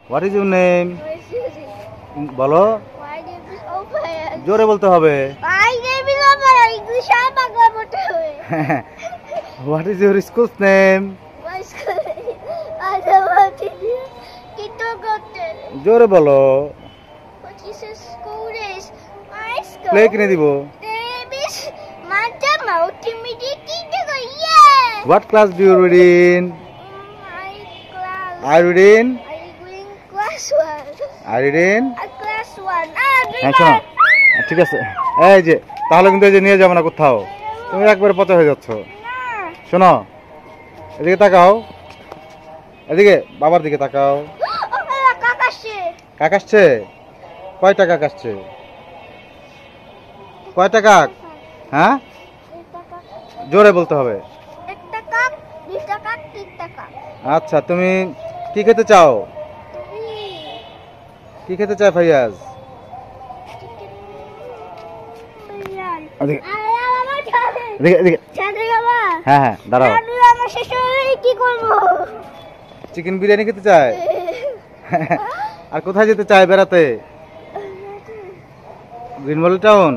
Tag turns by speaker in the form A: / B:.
A: What is your name?
B: My name
A: বলো,
B: is Opayas.
A: জোরে বলতে হবে।
B: My name is Opayas. English আর বাংলা বলতে হবে।
A: What is your schools name?
B: My school is kindergarten.
A: জোরে বলো।
B: What is a school is? My school.
A: Play কিনে দিব।
B: Name is Manta Multimedia Kindergarten. Yeah.
A: What class do you read in?
B: My class.
A: I read in.
B: I read class 1.
A: I read in.
B: Class 1.
A: হ্যাঁ শোনো, ঠিক আছে, এই যে তাহলে কিন্তু এই যে নিয়ে যাবো না কোথাও, তুমি একবারে পচা হয়ে যাচ্ছ। শোনো, এদিকে তাকাও, এদিকে বাবার দিকে তাকাও। কাক আসছে? কয়টা কাক আসছে? কয়টা কাক? হ্যাঁ, জোরে বলতে হবে।
B: একটা কাক, দুইটা কাক, তিনটা কাক।
A: আচ্ছা, তুমি কি খেতে চাও? কি খেতে চাও ফাইয়াজ? এদিকে এদিকে এদিকে। হ্যাঁ হ্যাঁ, দাঁড়াও।
B: কি করবো?
A: চিকেন বিরিয়ানি খেতে চায়? আর কোথায় যেতে চায় বেড়াতে? Green valley town.